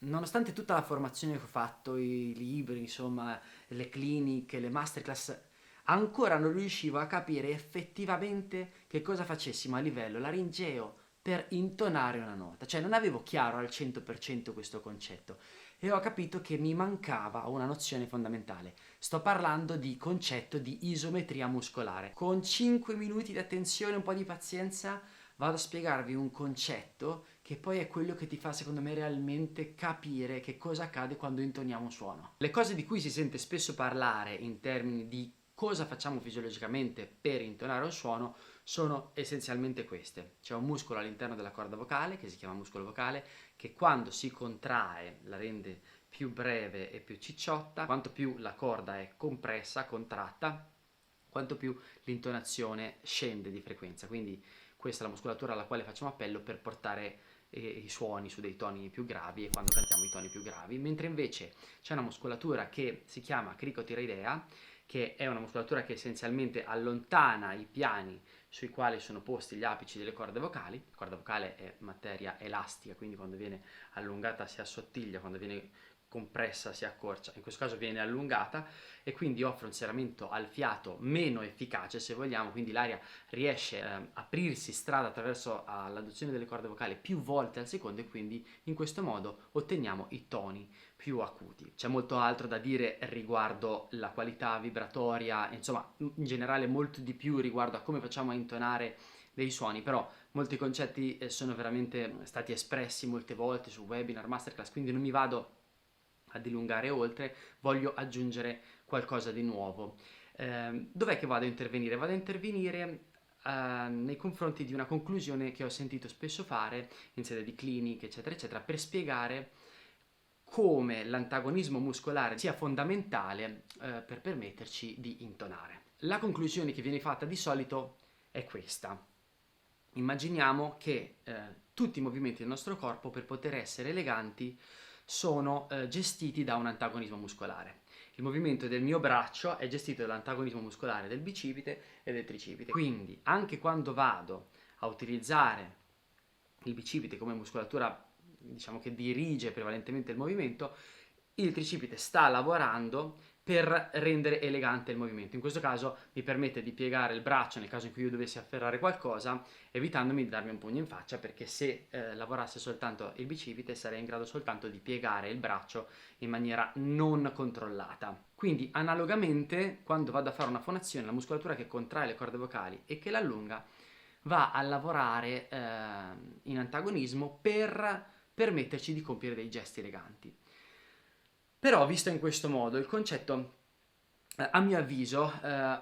nonostante tutta la formazione che ho fatto, i libri, insomma, le cliniche, le masterclass, ancora non riuscivo a capire effettivamente che cosa facessimo a livello laringeo per intonare una nota. Cioè non avevo chiaro al 100% questo concetto e ho capito che mi mancava una nozione fondamentale. Sto parlando di concetto di isometria muscolare. Con 5 minuti di attenzione e un po' di pazienza vado a spiegarvi un concetto che poi è quello che ti fa secondo me realmente capire che cosa accade quando intoniamo un suono. Le cose di cui si sente spesso parlare in termini di cosa facciamo fisiologicamente per intonare un suono sono essenzialmente queste. C'è un muscolo all'interno della corda vocale che si chiama muscolo vocale che quando si contrae la rende più breve e più cicciotta, quanto più la corda è compressa, contratta, quanto più l'intonazione scende di frequenza. Quindi questa è la muscolatura alla quale facciamo appello per portare i suoni su dei toni più gravi e quando cantiamo i toni più gravi, mentre invece c'è una muscolatura che si chiama cricotiroidea, che è una muscolatura che essenzialmente allontana i piani sui quali sono posti gli apici delle corde vocali. La corda vocale è materia elastica, quindi quando viene allungata si assottiglia, quando viene compressa si accorcia, in questo caso viene allungata e quindi offre un serramento al fiato meno efficace se vogliamo, quindi l'aria riesce a aprirsi strada attraverso l'adduzione delle corde vocali più volte al secondo e quindi in questo modo otteniamo i toni più acuti. C'è molto altro da dire riguardo la qualità vibratoria, insomma in generale molto di più riguardo a come facciamo a intonare dei suoni, però molti concetti sono veramente stati espressi molte volte su webinar, masterclass, quindi non mi vado a dilungare oltre, voglio aggiungere qualcosa di nuovo. Dov'è che vado a intervenire? Vado a intervenire nei confronti di una conclusione che ho sentito spesso fare in sede di cliniche, eccetera, eccetera, per spiegare come l'antagonismo muscolare sia fondamentale per permetterci di intonare. La conclusione che viene fatta di solito è questa. Immaginiamo che tutti i movimenti del nostro corpo per poter essere eleganti sono gestiti da un antagonismo muscolare. Il movimento del mio braccio è gestito dall'antagonismo muscolare del bicipite e del tricipite. Quindi anche quando vado a utilizzare il bicipite come muscolatura, diciamo che dirige prevalentemente il movimento, il tricipite sta lavorando per rendere elegante il movimento. In questo caso mi permette di piegare il braccio nel caso in cui io dovessi afferrare qualcosa, evitandomi di darmi un pugno in faccia, perché se lavorasse soltanto il bicipite sarei in grado soltanto di piegare il braccio in maniera non controllata. Quindi analogamente, quando vado a fare una fonazione, la muscolatura che contrae le corde vocali e che l'allunga va a lavorare in antagonismo per permetterci di compiere dei gesti eleganti. Però visto in questo modo il concetto a mio avviso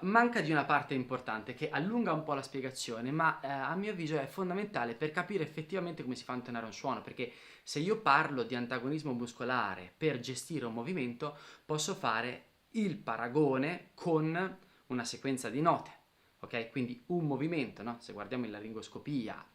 manca di una parte importante che allunga un po' la spiegazione, ma a mio avviso è fondamentale per capire effettivamente come si fa a intonare un suono, perché se io parlo di antagonismo muscolare per gestire un movimento posso fare il paragone con una sequenza di note, ok? Quindi un movimento, no? Se guardiamo in laringoscopia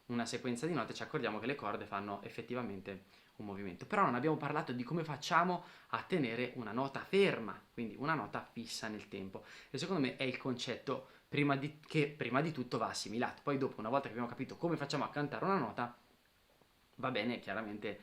una sequenza di note ci accorgiamo che le corde fanno effettivamente un movimento, però non abbiamo parlato di come facciamo a tenere una nota ferma, quindi una nota fissa nel tempo, e secondo me è il concetto che prima di tutto va assimilato. Poi dopo, una volta che abbiamo capito come facciamo a cantare una nota, va bene chiaramente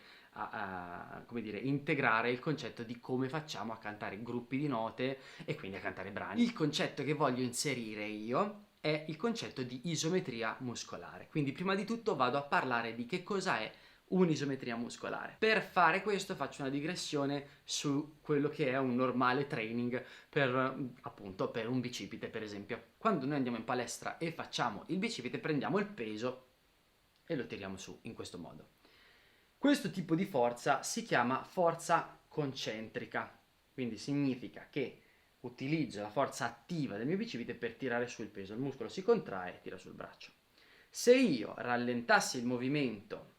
come dire, integrare il concetto di come facciamo a cantare gruppi di note e quindi a cantare brani. Il concetto che voglio inserire io è il concetto di isometria muscolare. Quindi prima di tutto vado a parlare di che cosa è un'isometria muscolare. Per fare questo faccio una digressione su quello che è un normale training per appunto per un bicipite, per esempio. Quando noi andiamo in palestra e facciamo il bicipite prendiamo il peso e lo tiriamo su in questo modo. Questo tipo di forza si chiama forza concentrica, quindi significa che utilizzo la forza attiva del mio bicipite per tirare su il peso, il muscolo si contrae e tira sul braccio. Se io rallentassi il movimento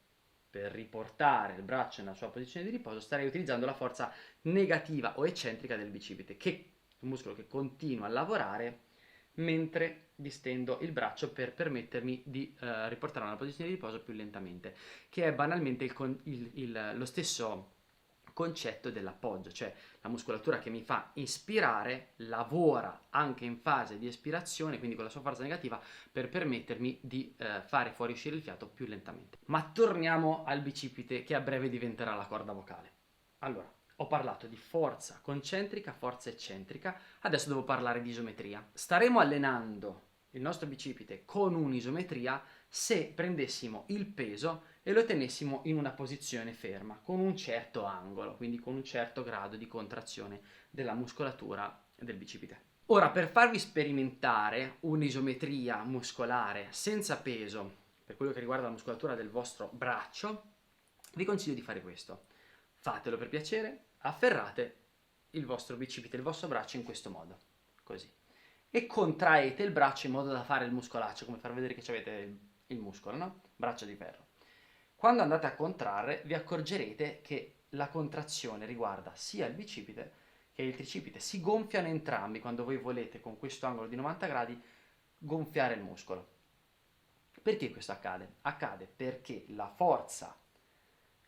per riportare il braccio nella sua posizione di riposo, starei utilizzando la forza negativa o eccentrica del bicipite, che è un muscolo che continua a lavorare mentre distendo il braccio per permettermi di riportare una posizione di riposo più lentamente, che è banalmente lo stesso concetto dell'appoggio, cioè la muscolatura che mi fa inspirare lavora anche in fase di espirazione, quindi con la sua forza negativa, per permettermi di fare fuoriuscire il fiato più lentamente. Ma torniamo al bicipite, che a breve diventerà la corda vocale. Allora, ho parlato di forza concentrica, forza eccentrica, adesso devo parlare di isometria. Staremo allenando il nostro bicipite con un'isometria se prendessimo il peso e lo tenessimo in una posizione ferma, con un certo angolo, quindi con un certo grado di contrazione della muscolatura del bicipite. Ora, per farvi sperimentare un'isometria muscolare senza peso, per quello che riguarda la muscolatura del vostro braccio, vi consiglio di fare questo. Fatelo per piacere, afferrate il vostro bicipite, il vostro braccio in questo modo, così. E contraete il braccio in modo da fare il muscolaccio, come far vedere che avete il muscolo, no? Braccio di ferro. Quando andate a contrarre vi accorgerete che la contrazione riguarda sia il bicipite che il tricipite. Si gonfiano entrambi quando voi volete con questo angolo di 90 gradi gonfiare il muscolo. Perché questo accade? Accade perché la forza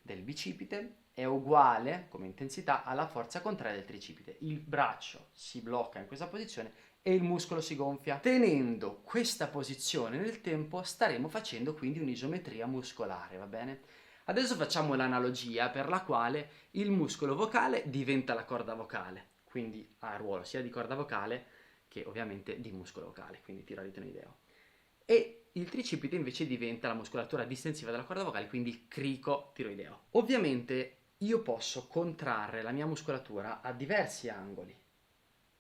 del bicipite è uguale come intensità alla forza contraria del tricipite. Il braccio si blocca in questa posizione e il muscolo si gonfia. Tenendo questa posizione nel tempo staremo facendo quindi un'isometria muscolare, va bene? Adesso facciamo l'analogia per la quale il muscolo vocale diventa la corda vocale, quindi ha ruolo sia di corda vocale che ovviamente di muscolo vocale, quindi tiroideo. E il tricipite invece diventa la muscolatura distensiva della corda vocale, quindi il crico tiroideo. Ovviamente io posso contrarre la mia muscolatura a diversi angoli,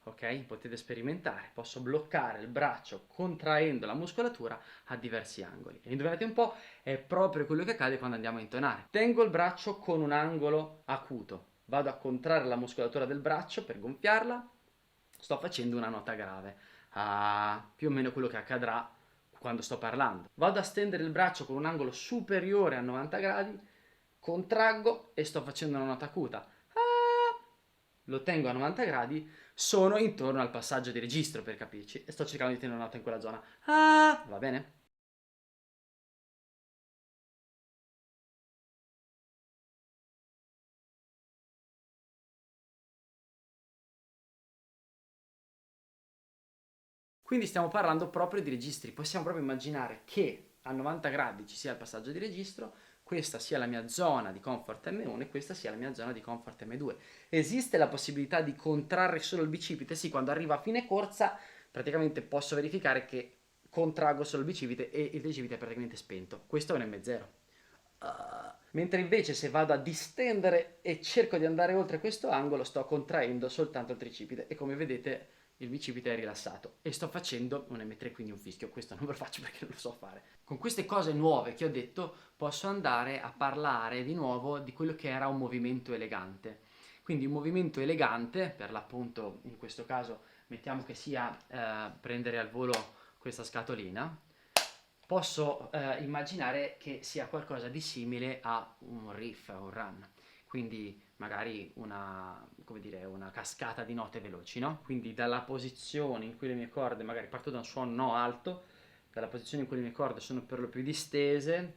ok? Potete sperimentare, posso bloccare il braccio contraendo la muscolatura a diversi angoli. E indovinate un po', è proprio quello che accade quando andiamo a intonare. Tengo il braccio con un angolo acuto, vado a contrarre la muscolatura del braccio per gonfiarla, sto facendo una nota grave, più o meno quello che accadrà quando sto parlando. Vado a stendere il braccio con un angolo superiore a 90 gradi, contraggo e sto facendo una nota acuta. Lo tengo a 90 gradi, sono intorno al passaggio di registro per capirci e sto cercando di tenere una nota in quella zona. Va bene? Quindi stiamo parlando proprio di registri, possiamo proprio immaginare che a 90 gradi ci sia il passaggio di registro, questa sia la mia zona di comfort M1 e questa sia la mia zona di comfort M2. Esiste la possibilità di contrarre solo il bicipite? Sì, quando arriva a fine corsa praticamente posso verificare che contraggo solo il bicipite e il tricipite è praticamente spento. Questo è un M0. Mentre invece se vado a distendere e cerco di andare oltre questo angolo sto contraendo soltanto il tricipite e come vedete il bicipite è rilassato e sto facendo un M3, quindi un fischio. Questo non ve lo faccio perché non lo so fare. Con queste cose nuove che ho detto posso andare a parlare di nuovo di quello che era un movimento elegante. Quindi un movimento elegante, per l'appunto in questo caso mettiamo che sia prendere al volo questa scatolina, posso immaginare che sia qualcosa di simile a un riff, un run, quindi magari una, come dire, una cascata di note veloci, no? Quindi dalla posizione in cui le mie corde, magari parto da un suono no alto, dalla posizione in cui le mie corde sono per lo più distese,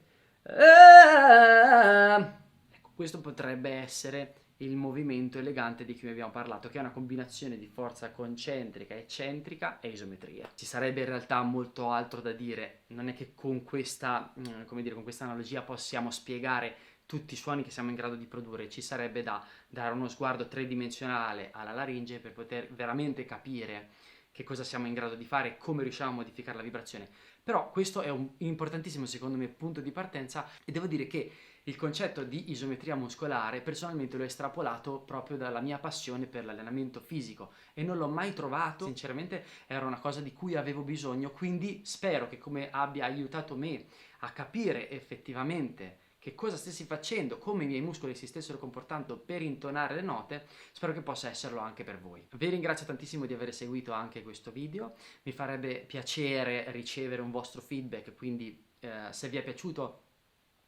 ecco, questo potrebbe essere il movimento elegante di cui abbiamo parlato, che è una combinazione di forza concentrica, eccentrica e isometria. Ci sarebbe in realtà molto altro da dire, non è che con questa, come dire, con questa analogia possiamo spiegare tutti i suoni che siamo in grado di produrre, ci sarebbe da dare uno sguardo tridimensionale alla laringe per poter veramente capire che cosa siamo in grado di fare e come riusciamo a modificare la vibrazione. Però questo è un importantissimo, secondo me, punto di partenza e devo dire che il concetto di isometria muscolare personalmente l'ho estrapolato proprio dalla mia passione per l'allenamento fisico e non l'ho mai trovato, sinceramente era una cosa di cui avevo bisogno, quindi spero che come abbia aiutato me a capire effettivamente che cosa stessi facendo, come i miei muscoli si stessero comportando per intonare le note, spero che possa esserlo anche per voi. Vi ringrazio tantissimo di aver seguito anche questo video, mi farebbe piacere ricevere un vostro feedback, quindi se vi è piaciuto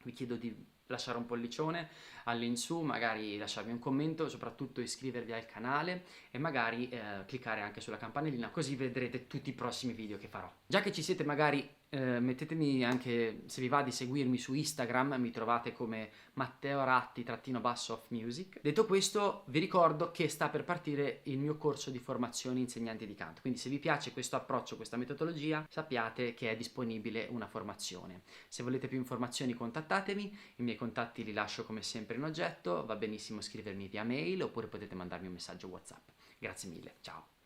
vi chiedo di lasciare un pollicione all'insù, magari lasciarmi un commento, soprattutto iscrivervi al canale e magari cliccare anche sulla campanellina, così vedrete tutti i prossimi video che farò. Già che ci siete magari Mettetemi anche, se vi va di seguirmi su Instagram, mi trovate come Matteo Ratti-off music. Detto questo, vi ricordo che sta per partire il mio corso di formazione insegnanti di canto, quindi se vi piace questo approccio, questa metodologia, sappiate che è disponibile una formazione. Se volete più informazioni contattatemi, i miei contatti li lascio come sempre in oggetto, va benissimo scrivermi via mail oppure potete mandarmi un messaggio WhatsApp. Grazie mille, ciao!